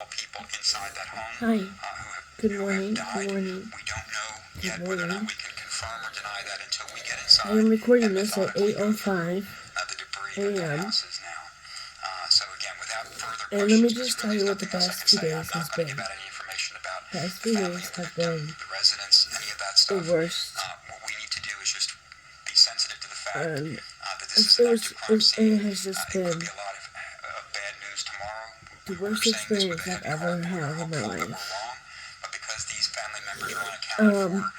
people inside that home Hi. Good who morning. have died. Good morning. We don't know Good yet whether or not morning. we can confirm or deny that until we get inside. I am recording and this at methodically go 8:05 through the debris that a.m. house is now. So again, without further And let me questions, just there's tell really you what the nothing else I past can 2 say. I'm days not has going to been. give out any information about Past the 2 family days of the have victim, been the residents, any of that the stuff. worst. What we need to do is just be sensitive to the fact And that this is an active crime scene. it has just It could been be a lot of bad news tomorrow. the We're worst saying this with experience a I've heavy ever heart. had in my Hopeful that we're life. wrong, but because these family members are unaccounted for,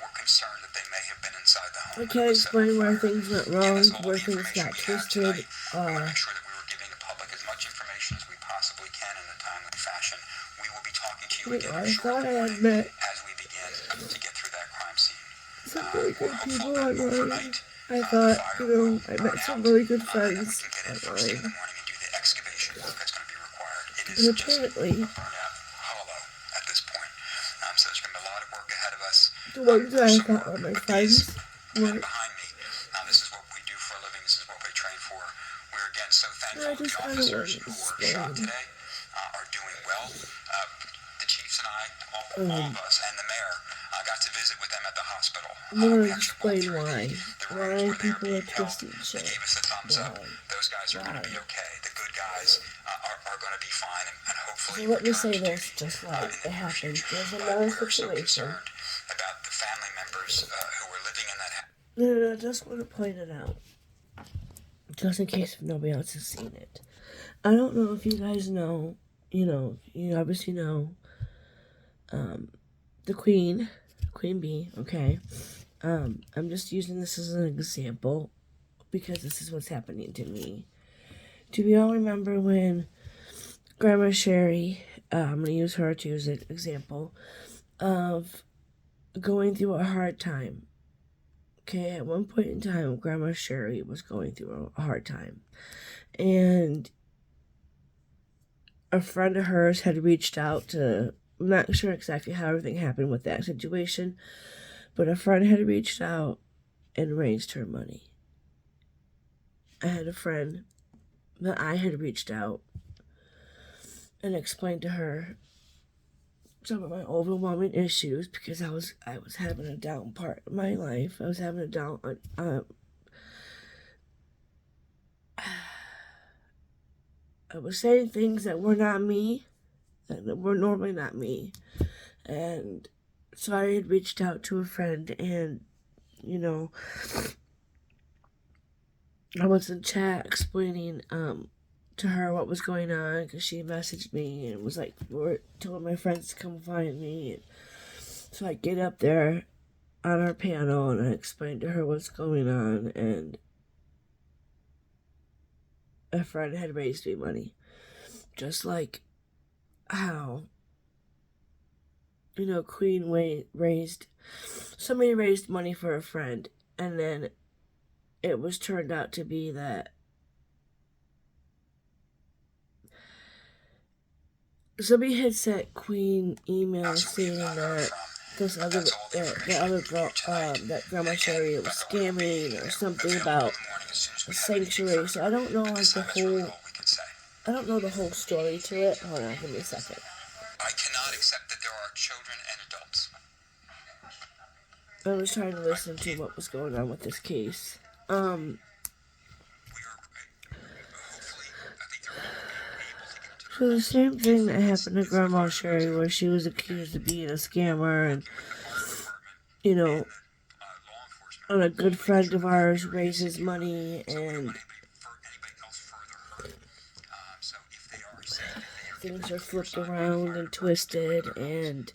we're concerned that they may have been inside the home. I can't explain where things went wrong, where things got twisted. We want to make sure that we were giving the public as much information as we possibly can in a timely fashion. We will be talking to you again I thought I had shortly met as we begin to get through that crime scene. some really good people That online. overnight, I the thought, fire I will met burn some out, really good and then we friends can get in first thing in the online. morning and do the excavation work that's going to be required. It is And just apparently, a burnout hollow at this point. So there's going to be a lot of work ahead of us. the ones that I thought were my friends Men were. behind me. This is what we do for a living. This is what we train for. We're again so thankful I that the just kind of wanted officers to who were shot explain. today are doing well. The chiefs and I, all of us, and the mayor got to visit with them at the hospital. I'm gonna We actually walked explain through why. the rooms Why where they people were are being held. twisting They shit. gave us a thumbs up. Those guys are going to be okay. The good guys are going to be fine, and hopefully. So let me say this, just like it happened. There's another situation. About the family members who were living in that house. No, I just want to point it out. Just in case if nobody else has seen it. I don't know if you guys know, you obviously know, the Queen Bee, okay? I'm just using this as an example because this is what's happening to me. Do we all remember when Grandma Sherry, I'm going to use her to use an example, of going through a hard time? Okay, at one point in time, Grandma Sherry was going through a hard time. And a friend of hers had reached out to, I'm not sure exactly how everything happened with that situation, but a friend had reached out and raised her money. I had a friend that I had reached out and explained to her some of my overwhelming issues because I was having a down part of my life. I was having a down I was saying things that were not me, that were normally not me. And so I had reached out to a friend and, I was in chat explaining to her what was going on because she messaged me and was like, telling my friends to come find me. And so I get up there on our panel and I explained to her what's going on, and a friend had raised me money. Just like how, somebody raised money for a friend, and then it was turned out to be that somebody had sent Queen email saying that the other girl, that Grandma Sherry was scamming or something about a sanctuary. So I don't know the whole story to it. Hold on, give me a second. I cannot accept that there are children and adults. I was trying to listen to what was going on with this case. So the same thing that happened to Grandma Sherry, where she was accused of being a scammer, and and a good friend of ours raises money, and things are flipped around and twisted, and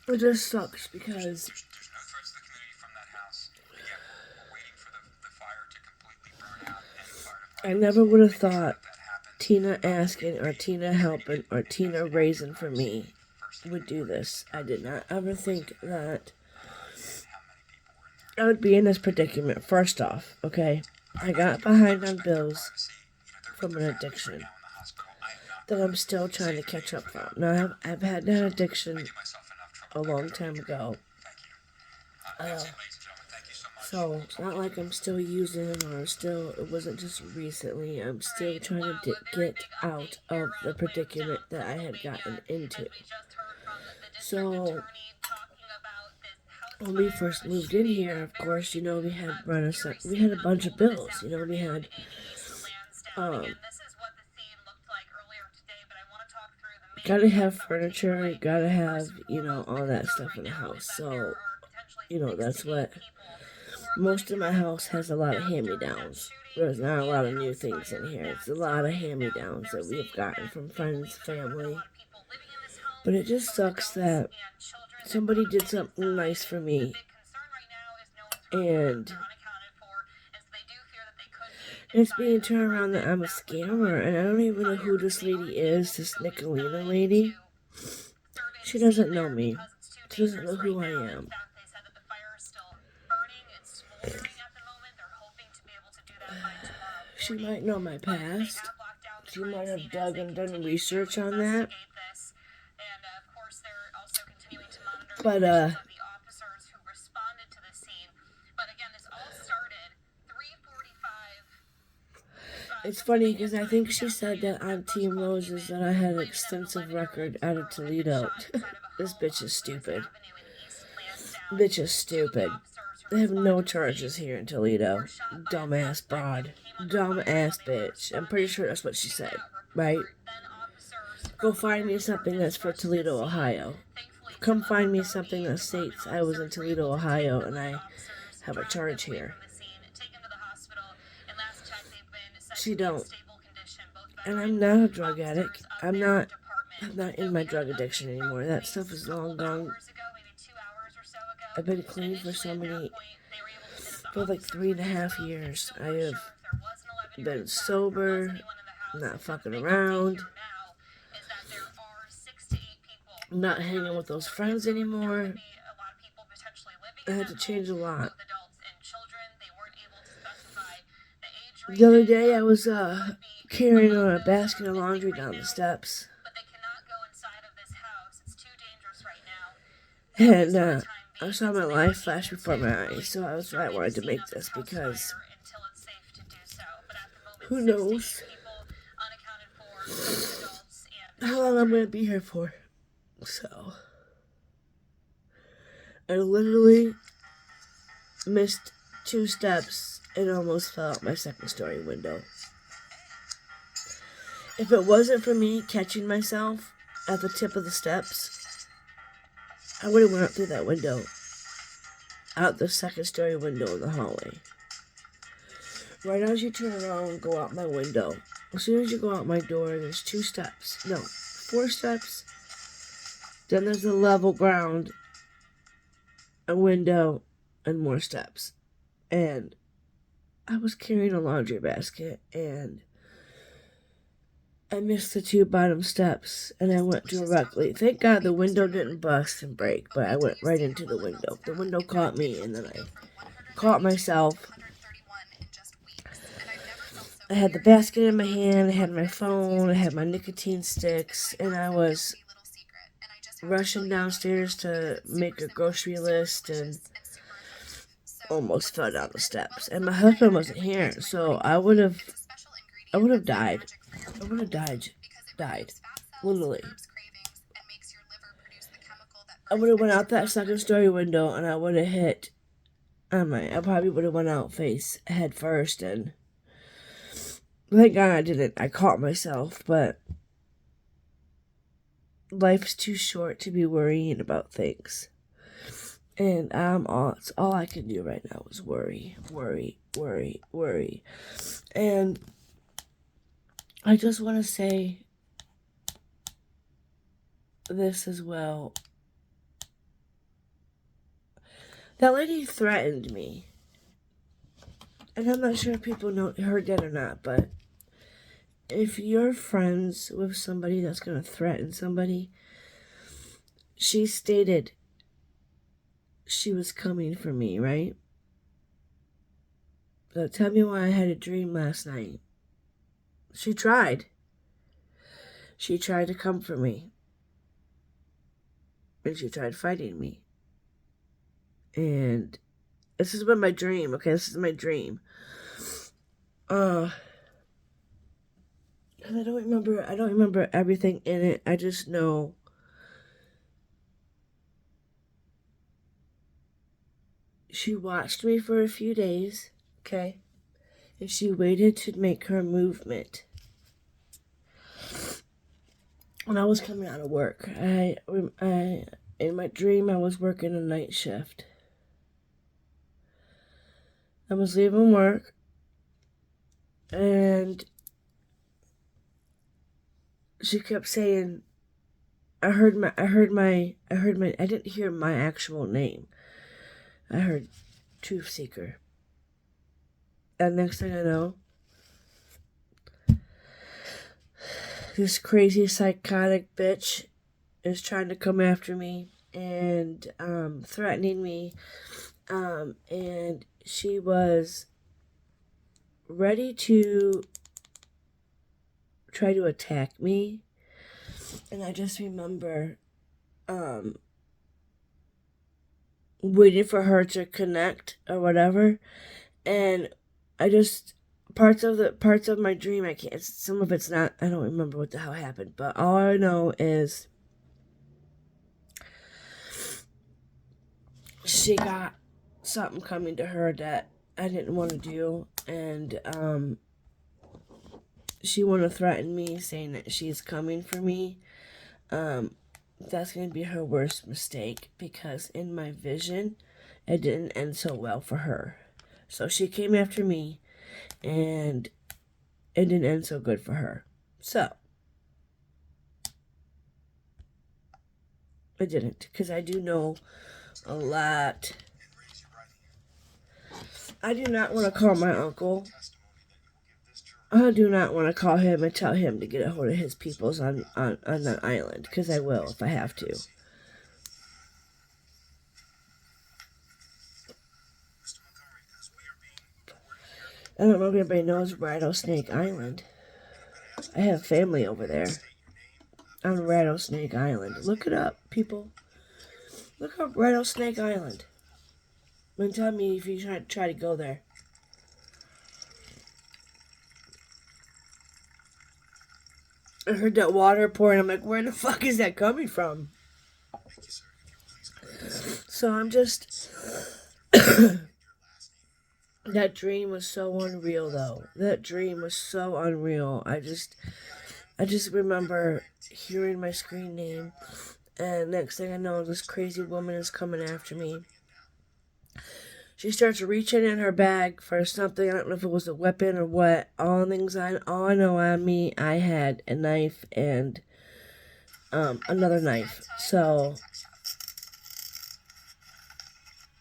it just sucks because I never would have thought Tina asking or Tina helping or Tina raising for me would do this. I did not ever think that I would be in this predicament. First off, okay, I got behind on bills from an addiction that I'm still trying to catch up from. Now, I've had that addiction a long time ago. So So it's not like I'm still using or it wasn't just recently. I'm still trying to get out of the predicament that I had gotten into. So when we first moved in here, of course, we had we had a bunch of bills. We had gotta have furniture, gotta have all that stuff in the house. So that's what most of my house has. A lot of hand-me-downs. There's not a lot of new things in here. It's a lot of hand-me-downs that we've gotten from friends, family. But it just sucks that somebody did something nice for me, and it's being turned around that I'm a scammer, and I don't even know who this lady is, this Nicolina lady. She doesn't know me. She doesn't know who I am. She might know my past. She might have dug and done research on that. But, it's funny because I think she said that on Team Roses that I had an extensive record out of Toledo. This bitch is stupid. Bitch is stupid. They have no charges here in Toledo. Dumbass broad. Dumbass bitch. I'm pretty sure that's what she said, right? Go find me something that's for Toledo, Ohio. Come find me something that states I was in Toledo, Ohio, and I have a charge here. She don't. And I'm not a drug addict. I'm not in my drug addiction anymore. That stuff is long gone. I've been clean for like 3.5 years. I have been sober, not fucking around, not hanging with those friends anymore. I had to change a lot. The other day I was carrying on a basket of laundry down the steps. And I saw my life flash before my eyes, so I wanted to make this because who knows how long I'm going to be here for. So I literally missed 2 steps and almost fell out my second story window. If it wasn't for me catching myself at the tip of the steps, I would have went up through that window, out the second story window in the hallway. Right as you turn around and go out my window, as soon as you go out my door, there's 4 steps. Then there's a level ground, a window, and more steps. And I was carrying a laundry basket, and I missed the 2 bottom steps, and I went directly. Thank God the window didn't bust and break, but I went right into the window. The window caught me, and then I caught myself. I had the basket in my hand, I had my phone, I had my nicotine sticks, and I was rushing downstairs to make a grocery list and almost fell down the steps. And my husband wasn't here, so I would have died. I would have died. Literally. I would have went out that second story window and I would have hit I probably would have went out head first, and thank God I didn't. I caught myself, but life's too short to be worrying about things. And it's all I can do right now is worry. And I just want to say this as well. That lady threatened me. And I'm not sure if people heard that or not, but if you're friends with somebody that's going to threaten somebody, she stated she was coming for me, right? So tell me why I had a dream last night. She tried. She tried to come for me. And she tried fighting me. And This has been my dream, okay? This is my dream. I don't remember everything in it. I just know she watched me for a few days, okay? And she waited to make her movement. When I was coming out of work, I in my dream I was working a night shift. I was leaving work, and she kept saying, I didn't hear my actual name. I heard Truth Seeker. And next thing I know, this crazy psychotic bitch is trying to come after me and threatening me. And she was ready to try to attack me. And I just remember waiting for her to connect or whatever. And I just parts of my dream, I can't, some of it's not, I don't remember what the hell happened, but all I know is she got something coming to her that I didn't want to do, and she wanted to threaten me, saying that she's coming for me. That's going to be her worst mistake, because in my vision, it didn't end so well for her. So she came after me, and it didn't end so good for her. So, I didn't, because I do know a lot. I do not want to call my uncle. I do not want to call him and tell him to get a hold of his peoples on that island, because I will if I have to. I don't know if anybody knows Rattlesnake Island. I have family over there on Rattlesnake Island. Look it up, people. Look up Rattlesnake Island. And tell me if you try to go there. I heard that water pouring. I'm like, where the fuck is that coming from? So I'm just... That dream was so unreal, though. That dream was so unreal. I just remember hearing my screen name, and next thing I know, this crazy woman is coming after me. She starts reaching in her bag for something. I don't know if it was a weapon or what. All I know on me, I had a knife and another knife. So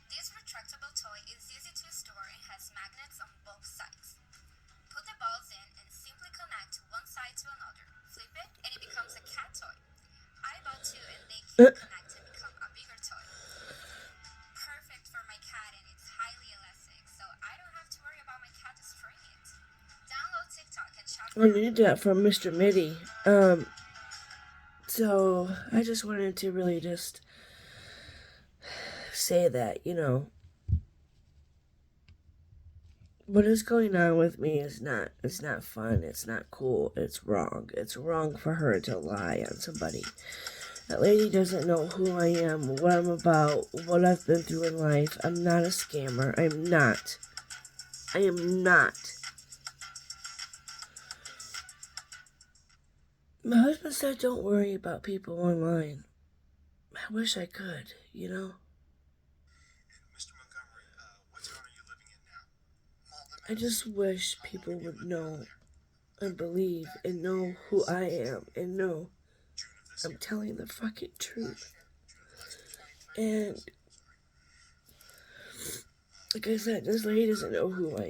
this retractable toy is easy to store and has magnets on both sides. Put the balls in and simply connect one side to another. Flip it and it becomes a cat toy. I bought two and they can connect and become a bigger toy. Perfect for my cat and it's highly elastic, so I don't have to worry about my cat destroying it. Download TikTok and shop. I need that from Mr. Mitty. So I just wanted to really just say that, what is going on with me is it's not fun, it's not cool, it's wrong. It's wrong for her to lie on somebody. That lady doesn't know who I am, what I'm about, what I've been through in life. I'm not a scammer. I am not. My husband said don't worry about people online. I wish I could, Mr. Montgomery, what town are you living in now? I just wish people would know and believe and know who I am and know I'm telling the fucking truth. And like I said, this lady doesn't know who I am. I am?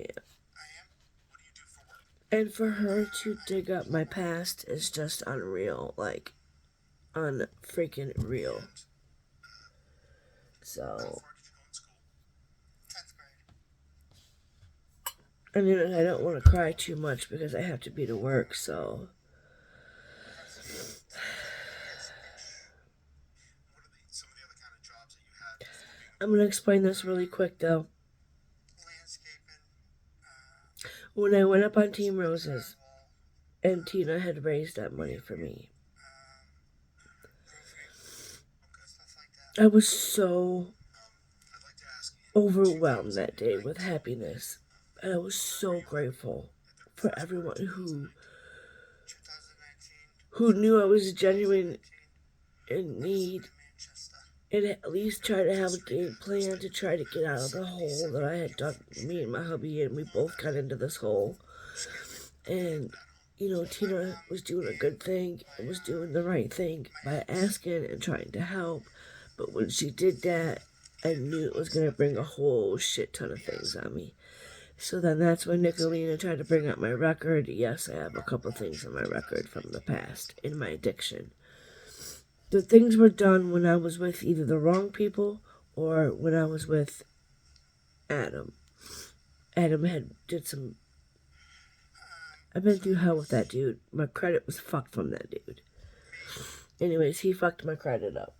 What do you do for work? And for her to dig up my past is just unreal. Like, unfreaking real. So, How far did you go in school? 10th grade. I mean, I don't want to cry too much because I have to be to work, so. What are some of the other kind of jobs that you had before being I'm going to explain this really quick, though. when I went up on Team Roses and Tina had raised that money for me, Stuff like that. I was so I'd like to ask you. overwhelmed that day with happiness. And I was so grateful for everyone 2019. who knew I was genuine in need Manchester. and at least try to have a game plan to try to get out of the hole that I had dug. Me and my hubby, and we both got into this hole. And, you know, Tina was doing a good thing and was doing the right thing by asking and trying to help. But when she did that, I knew it was going to bring a whole shit ton of things on me. So then that's when Nicolina tried to bring up my record. Yes, I have a couple things on my record from the past in my addiction. The things were done when I was with either the wrong people or when I was with Adam. Adam did some... I've been through hell with that dude. My credit was fucked from that dude. Anyways, he fucked my credit up.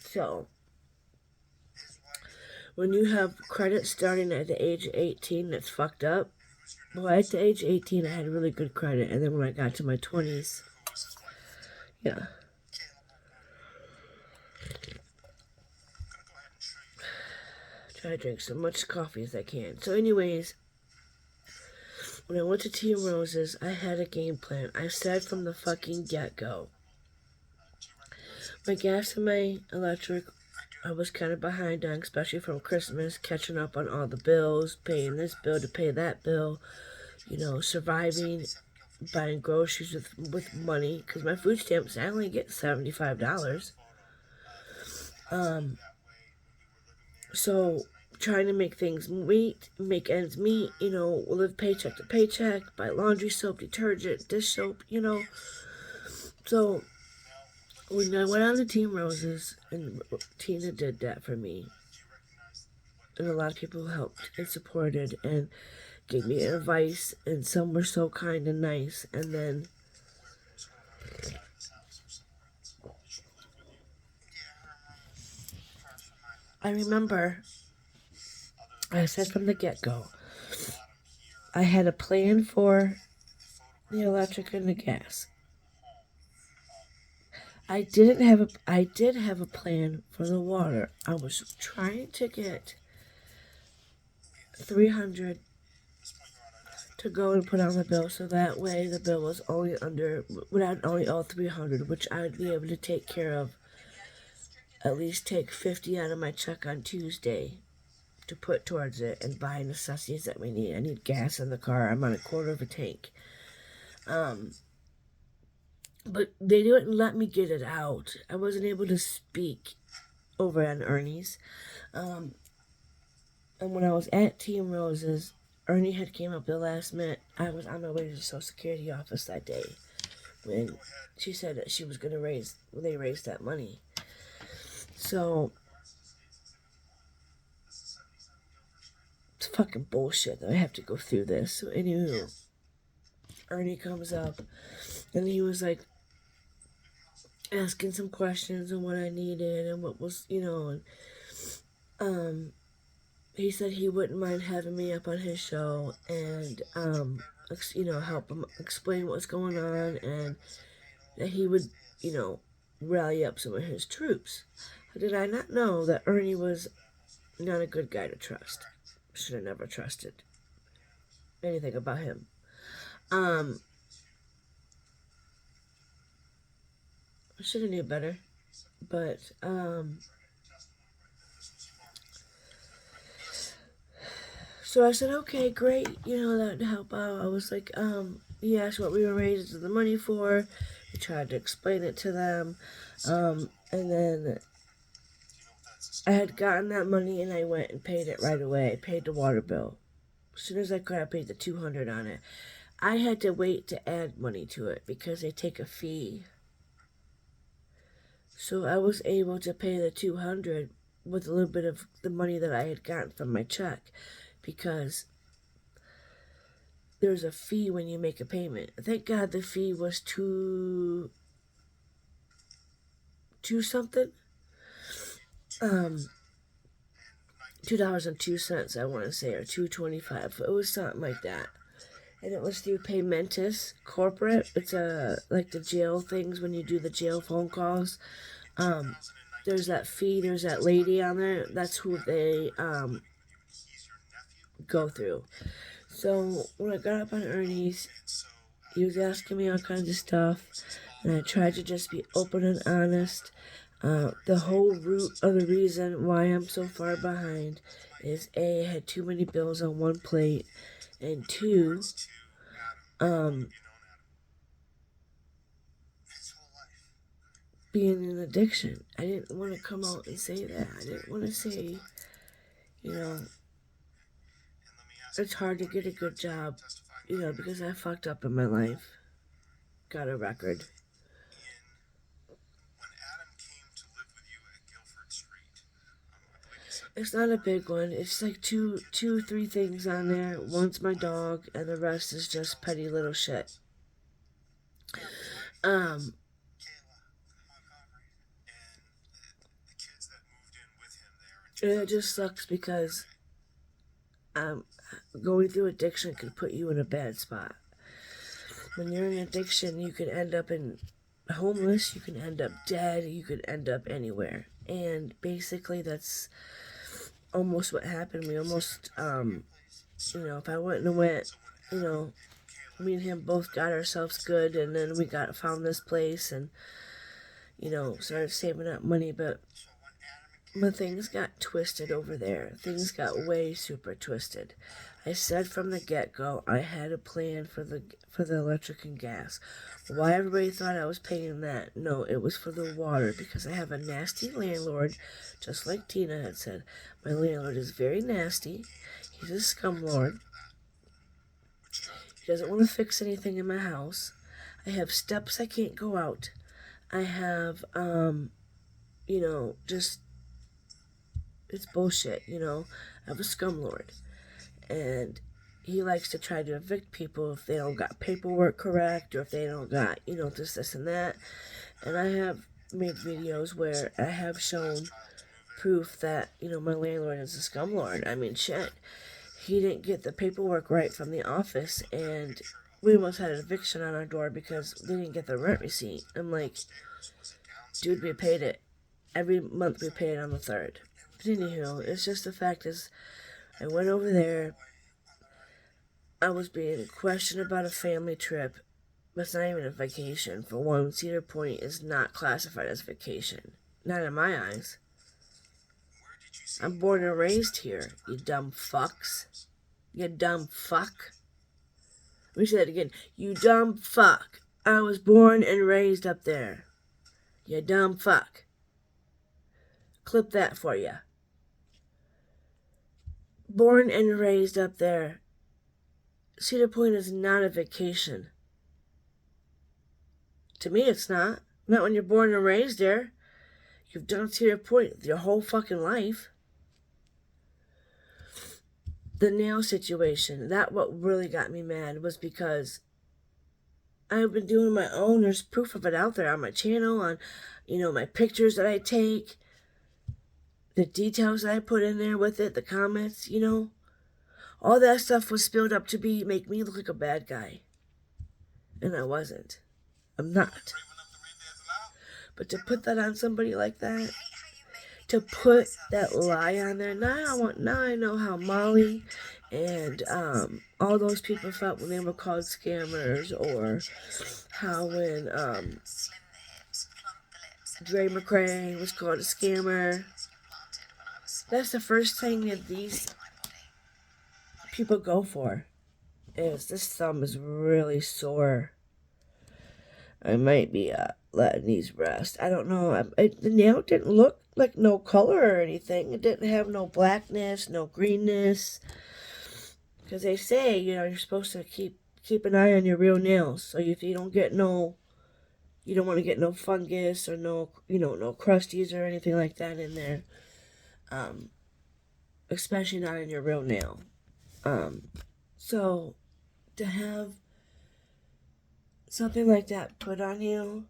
So, when you have credit starting at the age of 18 that's fucked up, well, at the age of 18, I had really good credit. And then when I got to my 20s, yeah. Try to drink so much coffee as I can. So anyways, when I went to Team Roses, I had a game plan. I said from the fucking get-go. My gas and my electric, I was kind of behind on, especially from Christmas, catching up on all the bills, paying this bill to pay that bill, you know, surviving, buying groceries with money, because my food stamps, I only get $75. So trying to make things make ends meet, you know, live paycheck to paycheck, buy laundry soap, detergent, dish soap, you know. So when I went on to Team Roses, and Tina did that for me, and a lot of people helped and supported and gave me advice, and some were so kind and nice, and then I remember I said from the get-go, I had a plan for the electric and the gas. I did have a plan for the water. I was trying to get $300 to go and put on the bill, so that way the bill was only I'd only owe $300, which I would be able to take care of. At least take $50 out of my check on Tuesday to put towards it and buy necessities that we need. I need gas in the car. I'm on a quarter of a tank. But they didn't let me get it out. I wasn't able to speak over on Ernie's. And when I was at Team Roses, Ernie had came up the last minute. I was on my way to the Social Security office that day when she said that she was going to they raised that money. So, it's fucking bullshit that I have to go through this. So, anywho, Ernie comes up, and he was like, asking some questions on what I needed and what was, you know, and, he said he wouldn't mind having me up on his show and, you know, help him explain what's going on, and that he would, you know, rally up some of his troops. Did I not know that Ernie was not a good guy to trust? Should have never trusted anything about him. I should have knew better, but, so I said, okay, great, you know, that would help out. I was like, he asked what we were raising the money for. We tried to explain it to them, and then I had gotten that money and I went and paid it right away. I paid the water bill. As soon as I could, I paid the $200 on it. I had to wait to add money to it because they take a fee. So I was able to pay the $200 with a little bit of the money that I had gotten from my check, because there's a fee when you make a payment. Thank God the fee was two something. $2.02, I want to say, or $2.25. It was something like that. and it was through Paymentus Corporate. It's like the jail things when you do the jail phone calls. There's that fee. There's that lady on there. That's who they go through. So when I got up on Ernie's, he was asking me all kinds of stuff, and I tried to just be open and honest. The whole root of the reason why I'm so far behind is A, I had too many bills on one plate, and two, being an addiction. I didn't want to come out and say that. I didn't want to say, it's hard to get a good job, because I fucked up in my life. Got a record. It's not a big one. It's like two, 3 things on there. One's my dog, and the rest is just petty little shit. And it just sucks because going through addiction can put you in a bad spot. When you're in addiction, you can end up in homeless, you can end up dead, you could end up anywhere. And basically that's almost what happened. We almost, if I wouldn't have went, me and him both got ourselves good, and then we found this place and, started saving up money, but things got twisted over there. Things got way super twisted. I said from the get-go I had a plan for the electric and gas. Why everybody thought I was paying that? No, it was for the water, because I have a nasty landlord, just like Tina had said. My landlord is very nasty. He's a scumlord. He doesn't want to fix anything in my house. I have steps I can't go out. I have, just... It's bullshit, I have a scumlord. And he likes to try to evict people if they don't got paperwork correct, or if they don't got, this and that. And I have made videos where I have shown proof that, my landlord is a scumlord. I mean, shit. He didn't get the paperwork right from the office, and we almost had an eviction on our door because they didn't get the rent receipt. I'm like, dude, we paid it. Every month we pay it on the 3rd. But anyhow, it's just the fact is, I went over there. I was being questioned about a family trip. But it's not even a vacation. For one, Cedar Point is not classified as vacation. Not in my eyes. I'm born and raised here, you dumb fucks. You dumb fuck. Let me say that again. You dumb fuck. I was born and raised up there. You dumb fuck. Clip that for you. Born and raised up there. Cedar Point is not a vacation. To me, it's not. Not when you're born and raised there. You've done Cedar Point your whole fucking life. The nail situation, that what really got me mad was because I've been doing my own. There's proof of it out there on my channel, on, my pictures that I take, the details that I put in there with it, the comments, all that stuff was spilled up to make me look like a bad guy. And I wasn't. I'm not. But to put that on somebody like that, to put that lie on there, now I know how Molly and all those people felt when they were called scammers, or how when Dre McCray was called a scammer. That's the first thing that these people go for, is this thumb is really sore. I might be letting these rest. I don't know. The nail didn't look like no color or anything. It didn't have no blackness, no greenness. Because they say, you're supposed to keep an eye on your real nails. So if you don't get you don't want to get no fungus or no crusties or anything like that in there. Especially not in your real nail. So to have something like that put on you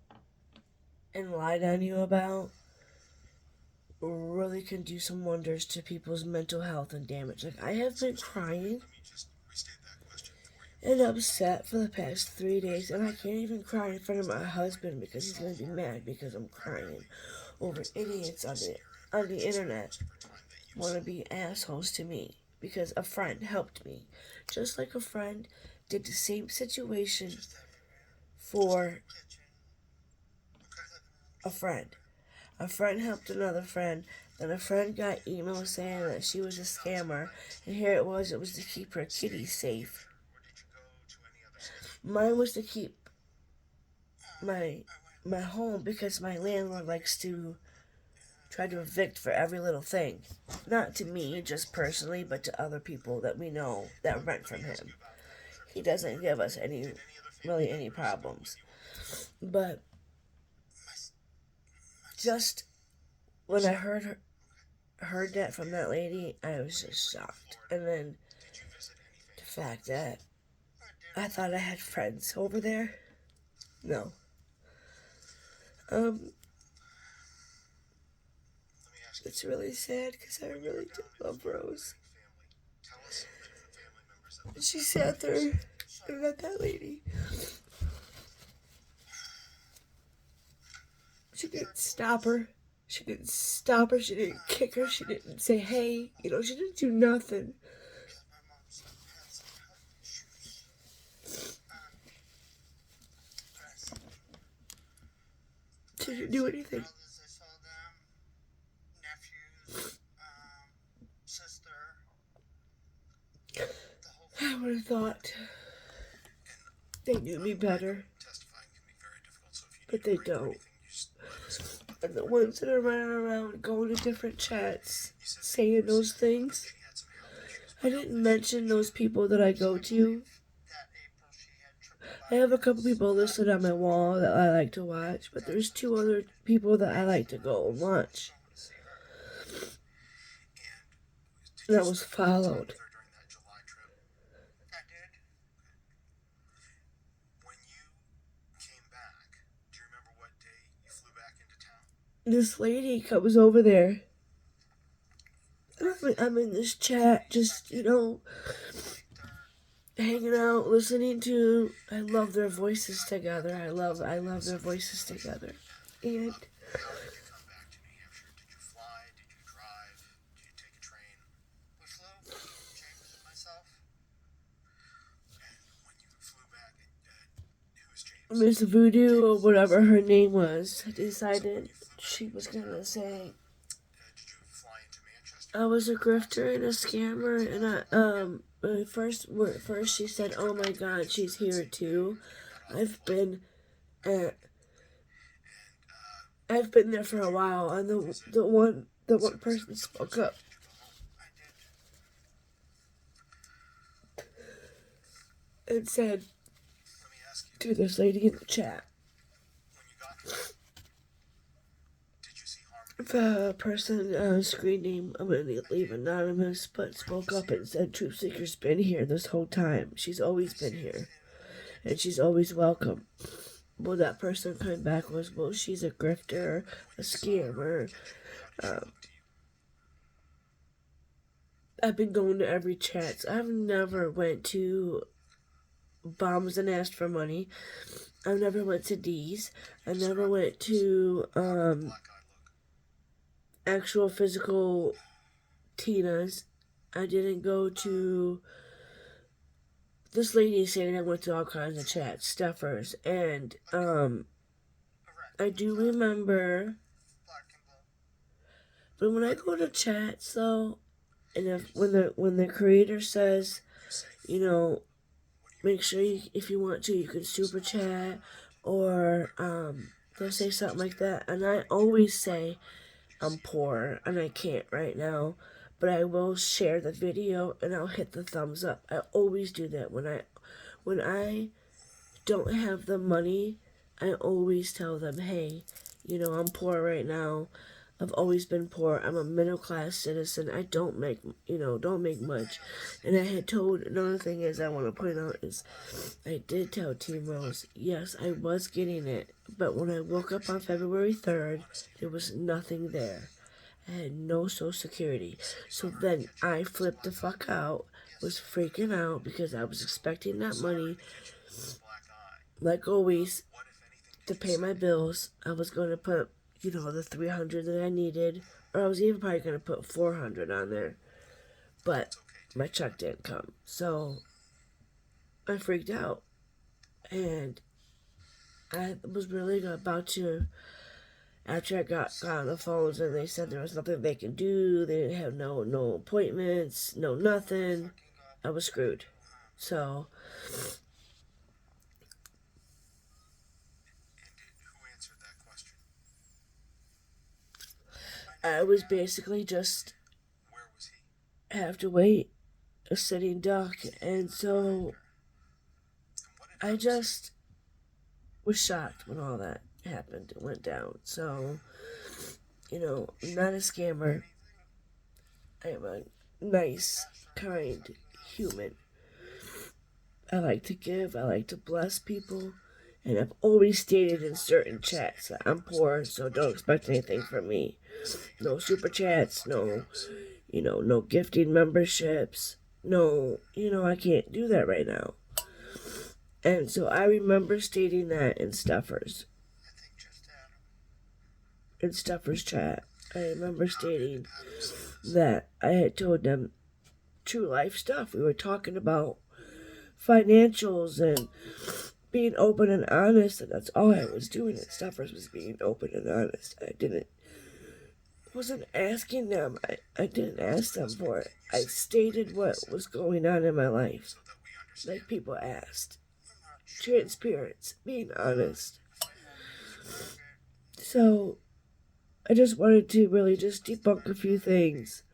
and lied on you about really can do some wonders to people's mental health and damage. Like, I have been crying and upset for the past 3 days, and I can't even cry in front of my husband because he's gonna be mad because I'm crying over idiots on the internet want to be assholes to me because a friend helped me, just like a friend did the same situation for a friend. A friend helped another friend. Then a friend got email saying that she was a scammer, and here it was to keep her kitty safe. Mine was to keep my home because my landlord likes to try to evict for every little thing. Not to me, just personally, but to other people that we know that rent from him. He doesn't give us any problems. But just when I heard that from that lady, I was just shocked. And then the fact that I thought I had friends over there. No. It's really sad because I really do love Rose. And she sat there and met that lady. She didn't stop her. She didn't kick her. She didn't say, hey. She didn't do nothing. She didn't do anything. I would have thought they knew me better, but they don't. And the ones that are running around going to different chats, saying those things, I didn't mention those people that I go to. I have a couple people listed on my wall that I like to watch, but there's 2 other people that I like to go and watch. That was followed. This lady comes over there. I'm in this chat, just, hanging out, listening to. I love their voices together. I love their voices together. And Miss Voodoo, or whatever her name was, decided she was gonna say I was a grifter and a scammer, and first she said, "Oh my God, she's here too." I've been there for a while, and the one person spoke up. And said to this lady in the chat, the person, screen name, I'm gonna leave anonymous, but spoke up and said, Truth Seeker's been here this whole time. She's always been here. And she's always welcome. Well, that person came back was, well, she's a grifter, a scammer. I've been going to every chat. I've never went to Bombs and asked for money. I never went to D's. I never went to actual physical Tina's. I didn't go to. This lady is saying I went to all kinds of chats, stuffers, and I do remember. But when I go to chats though, and when the creator says, make sure if you want to, you can super chat, or they'll say something like that. And I always say I'm poor and I can't right now, but I will share the video and I'll hit the thumbs up. I always do that when I don't have the money. I always tell them, hey, I'm poor right now. I've always been poor. I'm a middle class citizen. I don't make much. And I had told, another thing is I want to point out is I did tell Team Rose, yes, I was getting it. But when I woke up on February 3rd, there was nothing there. I had no social security. So then I flipped the fuck out was freaking out because I was expecting that money, Black eye. like always, What, if anything, to pay my bills. I was going to put, the 300 that I needed, or I was even probably going to put 400 on there, but my check didn't come. So I freaked out, and I was really about to, after I got on the phones and they said there was nothing they could do, they didn't have no appointments, no nothing, I was screwed. So who answered that question? I was basically just Where was he? have to wait a sitting duck, and so And what did I just was shocked when all that happened and went down. So, I'm not a scammer. I am a nice, kind human. I like to give, I like to bless people, and I've always stated in certain chats that I'm poor, so don't expect anything from me. No super chats, no, no gifting memberships, no, I can't do that right now. And so I remember stating that in Stuffers. I think just Adam. In Stuffers chat. I remember stating that I had told them true life stuff. We were talking about financials and being open and honest, and that's all I was doing at Stuffers was being open and honest. Wasn't asking them. I didn't ask them for it. I stated what was going on in my life, So that we understand. like people asked. Transparency, being honest. So I just wanted to really just debunk a few things.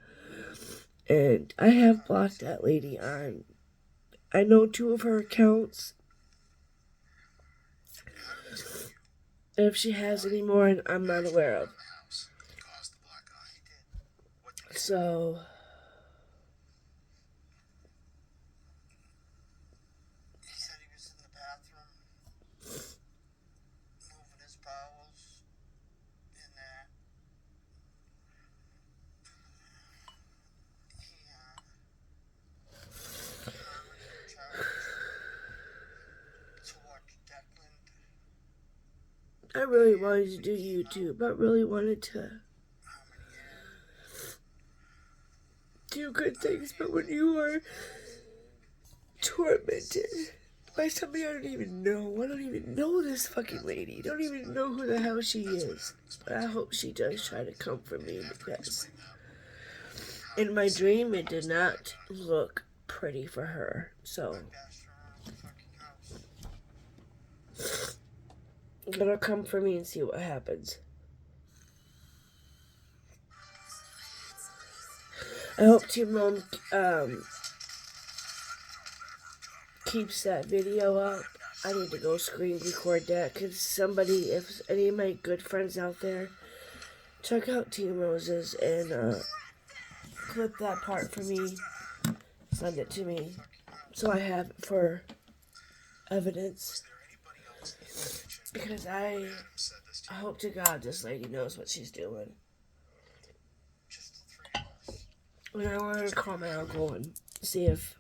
And I have blocked that lady on, I know 2 of her accounts. And if she has any more, I'm not aware of. The house caused the black eye. He did. What did he say? So He said he was in the bathroom moving his bowels in that. He to watch Declan. I really wanted to do YouTube. I really wanted to do good things, but when you are tormented by somebody I don't even know this fucking lady. Don't even know who the hell she is. But I hope she does try to come for me, because in my dream it did not look pretty for her. So Dashed around the fucking house. let her come for me and see what happens. I hope Team Mom keeps that video up. I need to go screen record that. Could somebody, if any of my good friends out there, check out Team Roses and clip that part for me. Send it to me so I have it for evidence. Because I hope to God this lady knows what she's doing. Just the three of us. And I want to call my uncle and see if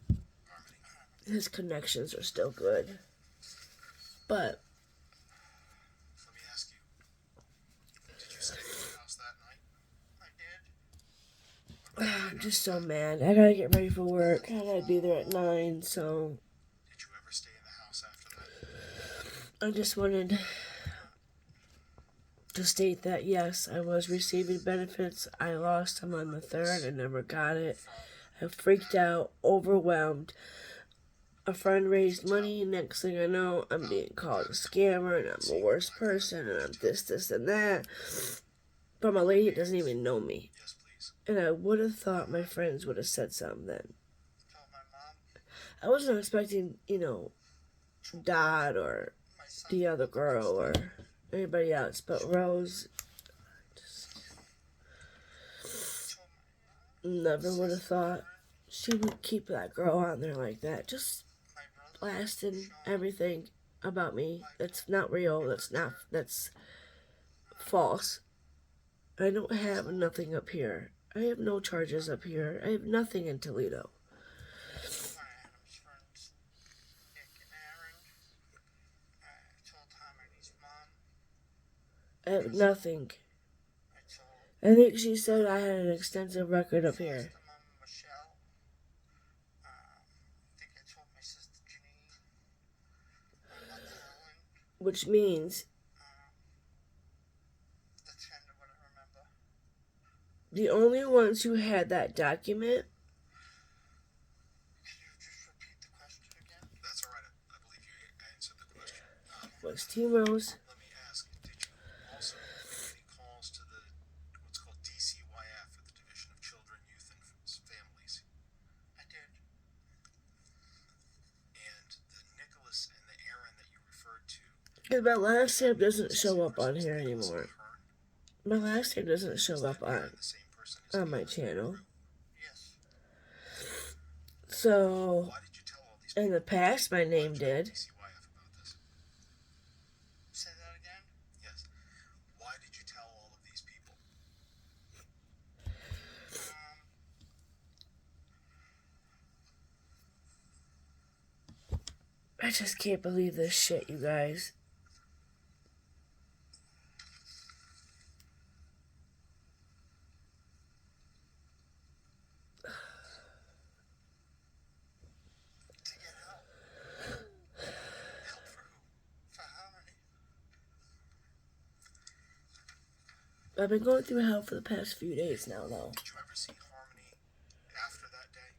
his connections are still good. But Let me ask you. Did you stay at the house that night? I did. I'm just so mad. I gotta get ready for work. I gotta be there at 9, so Did you ever stay in the house after that? I just wanted to state that yes, I was receiving benefits. I lost them on the 3rd. I never got it. I freaked out, overwhelmed. A friend raised money. Next thing I know, I'm being called a scammer, and I'm the worst person, and I'm this, and that. But my lady doesn't even know me. Yes, please. And I would have thought my friends would have said something then. Tell my mom. I wasn't expecting, Dot or My son. the other girl or anybody else, but Rose never would have thought she would keep that girl on there like that, just My brother. blasting everything about me. That's not real. That's false. I don't have nothing up here. I have no charges up here. I have nothing in Toledo. Nothing. I told I think she said I had an extensive record up here. foster mom Michelle. I think I told my sister Janine. My mother Helen. Which means That's kind of what I remember. the only ones who had that document Could you just repeat the question again? That's all right. I believe you answered the question. was T. Rose. Let me ask, did you also make any calls to the what's called DCYF, or the Division of Children, Youth, and Families? I did. And the Nicholas and the Aaron that you referred to. Because my last name doesn't show up on here anymore. My last name doesn't show up The same person as on my channel. Yes. So, Why did you tell all these in the past, my name people did. DCYF about this? Say that again? Yes. Why did you tell all of these people? I just can't believe this shit, you guys. To get help. Help for who? For Harmony. I've been going through hell for the past few days now, though. Did you ever see Harmony after that day?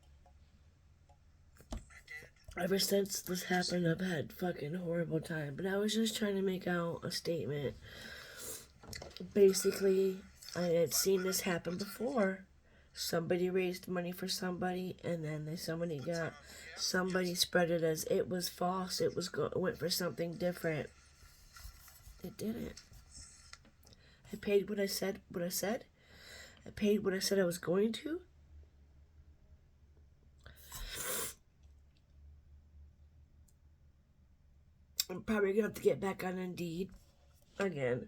I did. Ever since this happened, I've had fucking horrible time. But I was just trying to make out a statement. Basically, I had seen this happen before. Somebody raised money for somebody, and then somebody spread it as it was false. It went for something different. It didn't. I paid what I said. I paid what I said I was going to. I'm probably gonna have to get back on Indeed again.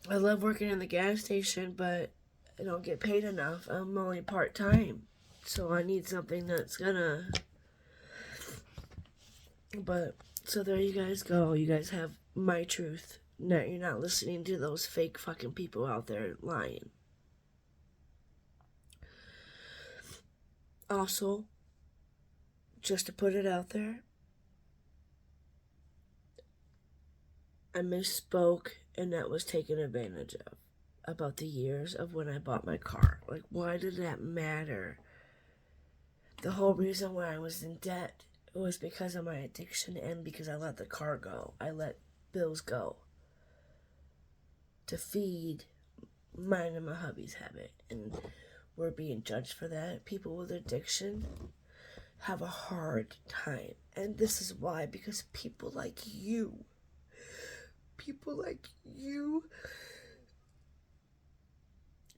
I love working in the gas station, but I don't get paid enough. I'm only part-time, so I need something that's gonna... But, so there you guys go. You guys have my truth. No, you're not listening to those fake fucking people out there lying. Also, just to put it out there, I misspoke, and that was taken advantage of about the years of when I bought my car. Like, why did that matter? The whole reason why I was in debt was because of my addiction and because I let the car go. I let bills go to feed mine and my hubby's habit, and we're being judged for that. People with addiction have a hard time, and this is why, because people like you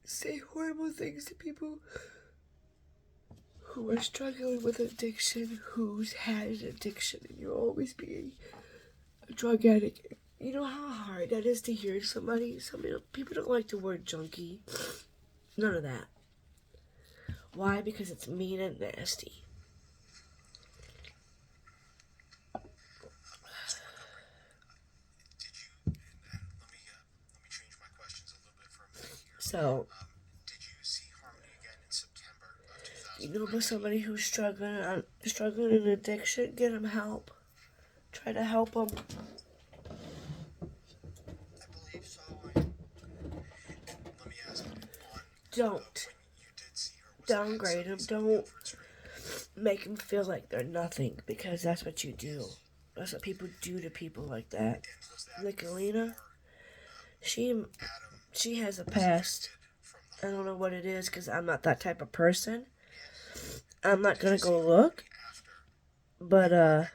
say horrible things to people who are struggling with addiction, who's had an addiction, and you'll always be a drug addict. You know how hard that is to hear somebody? People don't like the word junkie. None of that. Why? Because it's mean and nasty. Did you? And let me change my questions a little bit for a minute here. So, Did you see Harmony again in September of 2000? you know about somebody who's struggling in addiction? Get them help. Try to help them. I believe so. Let me ask you. Don't When you did see her, was downgrade them. Don't make them feel like they're nothing, because that's what you do. That's what people do to people like that. Nicolina, she has a past. I don't know what it is, because I'm not that type of person. I'm not gonna go look, but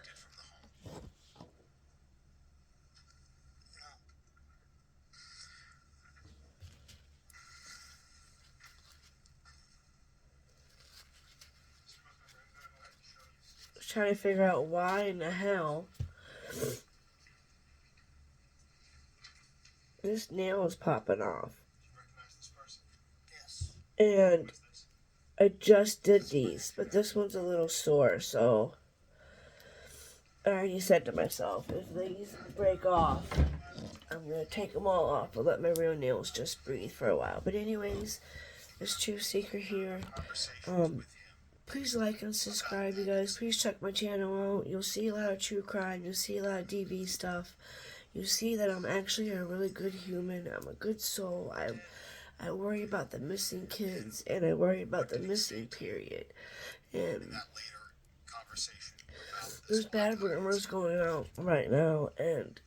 trying to figure out why in the hell this nail is popping off. Yes. And I just did these, but this one's a little sore, so I already said to myself, if these break off, I'm gonna take them all off and let my real nails just breathe for a while. But anyways, this True Seeker here. Please like and subscribe, you guys. Please check my channel out. You'll see a lot of true crime. You'll see a lot of DV stuff. You'll see that I'm actually a really good human. I'm a good soul. I worry about the missing kids, and I worry about the missing period. And That later conversation about this there's bad rumors going out right now, and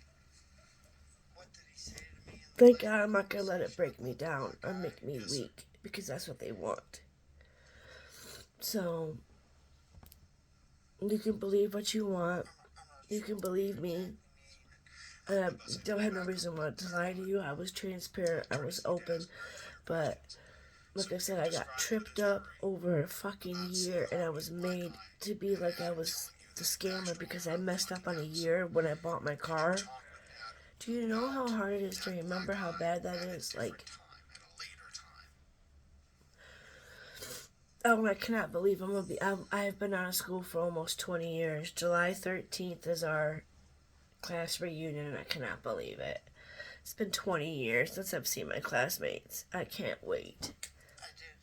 what did he say to me? thank God I'm not gonna let it break me down or make me weak, because that's what they want. So, you can believe what you want. You can believe me. I don't have no reason to lie to you. I was transparent. I was open. But, like I said, I got tripped up over a fucking year, and I was made to be like I was the scammer because I messed up on a year when I bought my car. Do you know how hard it is to remember how bad that is? Like, At a later time. oh, I cannot believe I have been out of school for almost 20 years. July 13th is our class reunion, and I cannot believe it. It's been 20 years since I've seen my classmates. I can't wait. I did.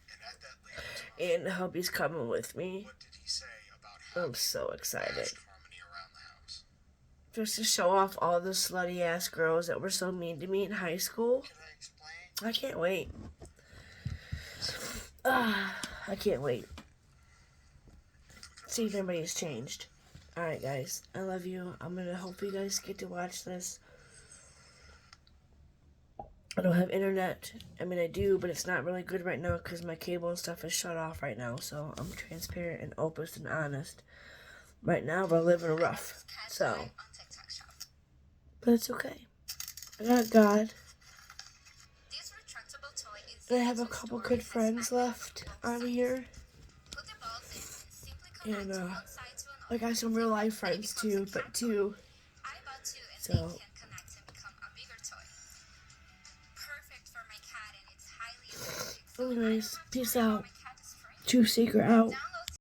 And at that later time, And the hubby's coming with me. what did he say about how I'm so excited. harmony around the house? Just to show off all the slutty ass girls that were so mean to me in high school. Can I explain? I can't wait. I can't wait. See if anybody's changed. Alright, guys. I love you. I'm gonna hope you guys get to watch this. I don't have internet. I mean, I do, but it's not really good right now because my cable and stuff is shut off right now. So I'm transparent and open and honest. Right now, we're living rough. So, On TikTok shop. but it's okay. I got God. This retractable toy is And I easy have a to couple store good and has friends magnets left on both on sides. here. Put the balls in and simply connect And, one side to another. I got some real life friends too, but two. I bought two and So- they can connect and become a bigger toy. Perfect for my cat and it's highly aesthetic. So I don't Anyways, have to peace worry about out. my cat destroying it. True Seeker out. Download